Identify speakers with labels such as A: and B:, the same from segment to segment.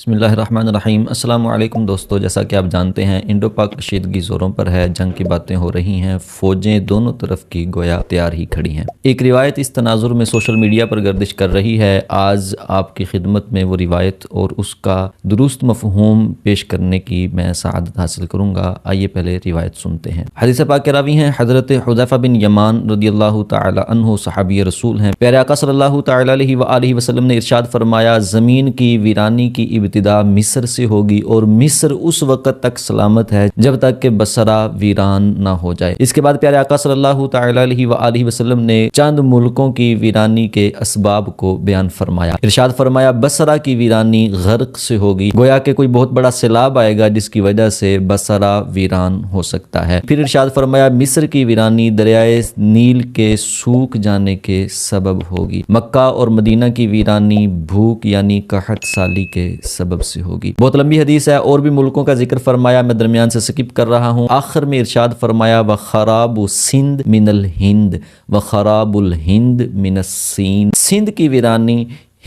A: بسم اللہ الرحمن الرحیم۔ السلام علیکم دوستو، جیسا کہ آپ جانتے ہیں انڈو پاک کشیدگی زوروں پر ہے، جنگ کی باتیں ہو رہی ہیں، فوجیں دونوں طرف کی گویا تیار ہی کھڑی ہیں۔ ایک روایت اس تناظر میں سوشل میڈیا پر گردش کر رہی ہے۔ آج آپ کی خدمت میں وہ روایت اور اس کا درست مفہوم پیش کرنے کی میں سعادت حاصل کروں گا۔ آئیے پہلے روایت سنتے ہیں۔ حدیث پاک کے راوی ہیں حضرت حذیفہ بن یمان رضی اللہ تعالی عنہ، صحابی رسول ہیں۔ پیارے آقا صلی اللہ تعالی علیہ وآلہ وسلم نے ارشاد فرمایا، زمین کی ویرانی کی ابتدا مصر سے ہوگی اور مصر اس وقت تک سلامت ہے جب تک کہ بصرہ ویران نہ ہو جائے۔ اس کے بعد پیارے آقا صلی اللہ تعالی علیہ وآلہ وسلم نے چند ملکوں کی ویرانی کے اسباب کو بیان فرمایا۔ ارشاد فرمایا، بصرہ کی ویرانی غرق سے ہوگی، گویا کہ کوئی بہت بڑا سیلاب آئے گا جس کی وجہ سے بصرہ ویران ہو سکتا ہے۔ پھر ارشاد فرمایا، مصر کی ویرانی دریائے نیل کے سوکھ جانے کے سبب ہوگی۔ مکہ اور مدینہ کی ویرانی بھوک یعنی قحط سالی کے سبب سے ہوگی۔ بہت لمبی حدیث ہے، اور بھی ملکوں کا ذکر فرمایا، میں درمیان سے سکپ کر رہا ہوں۔ آخر میں ارشاد فرمایا، وخراب سندھ من الہند وخراب الہند من الصین۔ سندھ کی ویرانی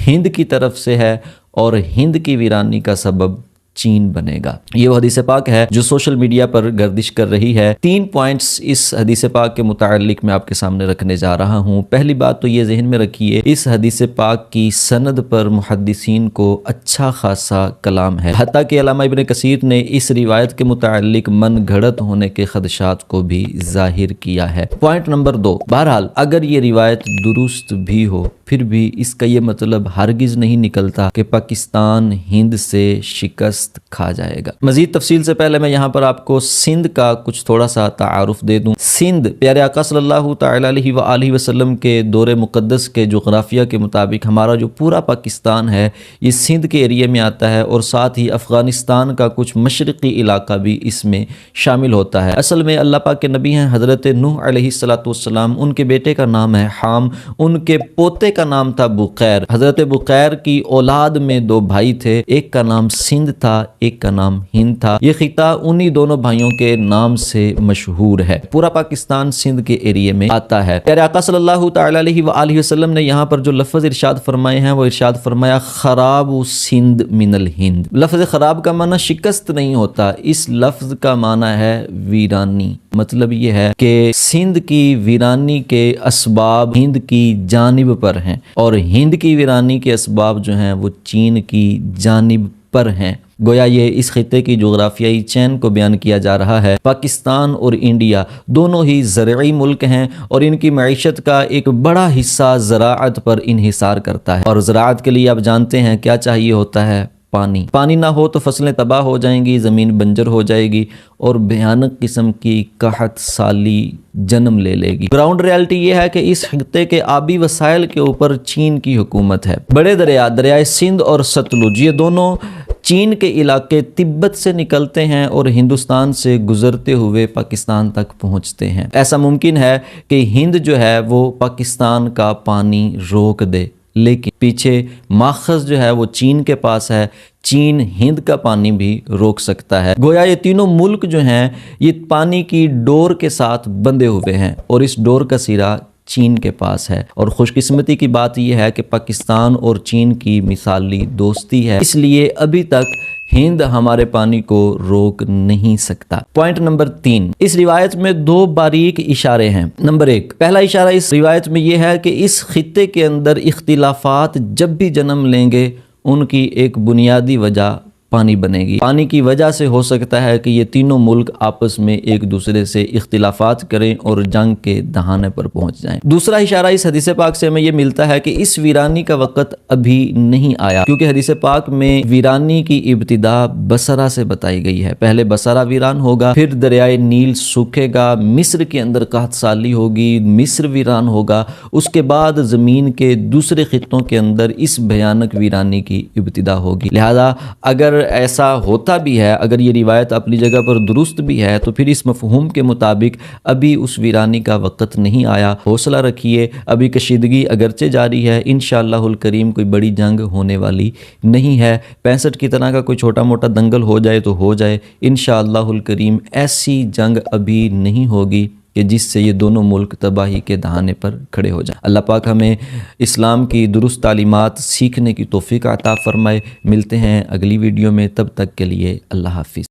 A: ہند کی طرف سے ہے اور ہند کی ویرانی کا سبب چین بنے گا۔ یہ وہ حدیث پاک ہے جو سوشل میڈیا پر گردش کر رہی ہے۔ 3 پوائنٹس اس حدیث پاک کے متعلق میں آپ کے سامنے رکھنے جا رہا ہوں۔ پہلی بات تو یہ ذہن میں رکھیے، اس حدیث پاک کی سند پر محدثین کو اچھا خاصا کلام ہے، حتیٰ کہ علامہ ابن کثیر نے اس روایت کے متعلق من گھڑت ہونے کے خدشات کو بھی ظاہر کیا ہے۔ پوائنٹ نمبر 2، بہرحال اگر یہ روایت درست بھی ہو، پھر بھی اس کا یہ مطلب ہرگز نہیں نکلتا کہ پاکستان ہند سے شکست کھا جائے گا۔ مزید تفصیل سے پہلے میں یہاں پر آپ کو سندھ کا کچھ تھوڑا سا تعارف دے دوں۔ سندھ پیارے آقا صلی اللہ تعالی علیہ وآلہ وسلم کے دور مقدس کے جغرافیہ کے مطابق ہمارا جو پورا پاکستان ہے یہ سندھ کے ایریے میں آتا ہے، اور ساتھ ہی افغانستان کا کچھ مشرقی علاقہ بھی اس میں شامل ہوتا ہے۔ اصل میں اللہ پاک کے نبی ہیں حضرت نوح علیہ السلام، ان کے بیٹے کا نام ہے حام، ان کے پوتے کا نام تھا بقیر۔ حضرت بقیر کی اولاد میں 2 بھائی تھے، ایک کا نام سندھ تھا، ایک کا نام ہند تھا۔ یہ خطہ انہی دونوں بھائیوں کے نام سے مشہور ہے۔ پورا پاکستان سندھ کے ایریے میں آتا ہے۔ پیارے آقا صلی اللہ تعالی علیہ وآلہ وسلم نے یہاں پر جو لفظ ارشاد فرمائے ہیں وہ ارشاد فرمایا، خراب سندھ من الہند۔ لفظ خراب کا معنی شکست نہیں ہوتا، اس لفظ کا معنی ہے ویرانی۔ مطلب یہ ہے کہ سندھ کی ویرانی کے اسباب ہند کی جانب پر ہیں، اور ہند کی ویرانی کے اسباب جو ہیں وہ چین کی جانب پر ہیں۔ گویا یہ اس خطے کی جغرافیائی چین کو بیان کیا جا رہا ہے۔ پاکستان اور انڈیا دونوں ہی زرعی ملک ہیں، اور ان کی معیشت کا ایک بڑا حصہ زراعت پر انحصار کرتا ہے، اور زراعت کے لیے آپ جانتے ہیں کیا چاہیے ہوتا ہے، پانی۔ پانی نہ ہو تو فصلیں تباہ ہو جائیں گی، زمین بنجر ہو جائے گی، اور بھیانک قسم کی قحط سالی جنم لے لے گی۔ گراؤنڈ ریالٹی یہ ہے کہ اس خطے کے آبی وسائل کے اوپر چین کی حکومت ہے۔ بڑے دریائے سندھ اور ستلج، یہ دونوں چین کے علاقے تبت سے نکلتے ہیں اور ہندوستان سے گزرتے ہوئے پاکستان تک پہنچتے ہیں۔ ایسا ممکن ہے کہ ہند جو ہے وہ پاکستان کا پانی روک دے، لیکن پیچھے ماخذ جو ہے وہ چین کے پاس ہے، چین ہند کا پانی بھی روک سکتا ہے۔ گویا یہ تینوں ملک جو ہیں یہ پانی کی ڈور کے ساتھ بندھے ہوئے ہیں، اور اس ڈور کا سرا چین کے پاس ہے۔ اور خوش قسمتی کی بات یہ ہے کہ پاکستان اور چین کی مثالی دوستی ہے، اس لیے ابھی تک ہند ہمارے پانی کو روک نہیں سکتا۔ پوائنٹ نمبر 3، اس روایت میں 2 باریک اشارے ہیں۔ نمبر 1، پہلا اشارہ اس روایت میں یہ ہے کہ اس خطے کے اندر اختلافات جب بھی جنم لیں گے ان کی ایک بنیادی وجہ پانی بنے گی۔ پانی کی وجہ سے ہو سکتا ہے کہ یہ تینوں ملک آپس میں ایک دوسرے سے اختلافات کریں اور جنگ کے دہانے پر پہنچ جائیں۔ دوسرا اشارہ اس حدیث پاک سے ہمیں یہ ملتا ہے کہ اس ویرانی کا وقت ابھی نہیں آیا، کیونکہ حدیث پاک میں ویرانی کی ابتدا بصرہ سے بتائی گئی ہے۔ پہلے بصرہ ویران ہوگا، پھر دریائے نیل سوکھے گا، مصر کے اندر قحط سالی ہوگی، مصر ویران ہوگا، اس کے بعد زمین کے دوسرے خطوں کے اندر اس بھیانک ویرانی کی ابتدا ہوگی۔ لہذا اگر ایسا ہوتا بھی ہے، اگر یہ روایت اپنی جگہ پر درست بھی ہے، تو پھر اس مفہوم کے مطابق ابھی اس ویرانی کا وقت نہیں آیا۔ حوصلہ رکھیے، ابھی کشیدگی اگرچہ جاری ہے، انشاءاللہ الکریم کوئی بڑی جنگ ہونے والی نہیں ہے۔ 65 کی طرح کا کوئی چھوٹا موٹا دنگل ہو جائے تو ہو جائے، انشاءاللہ الکریم ایسی جنگ ابھی نہیں ہوگی۔ کہ جس سے یہ دونوں ملک تباہی کے دہانے پر کھڑے ہو جائیں۔ اللہ پاک ہمیں اسلام کی درست تعلیمات سیکھنے کی توفیق عطا فرمائے۔ ملتے ہیں اگلی ویڈیو میں، تب تک کے لیے اللہ حافظ۔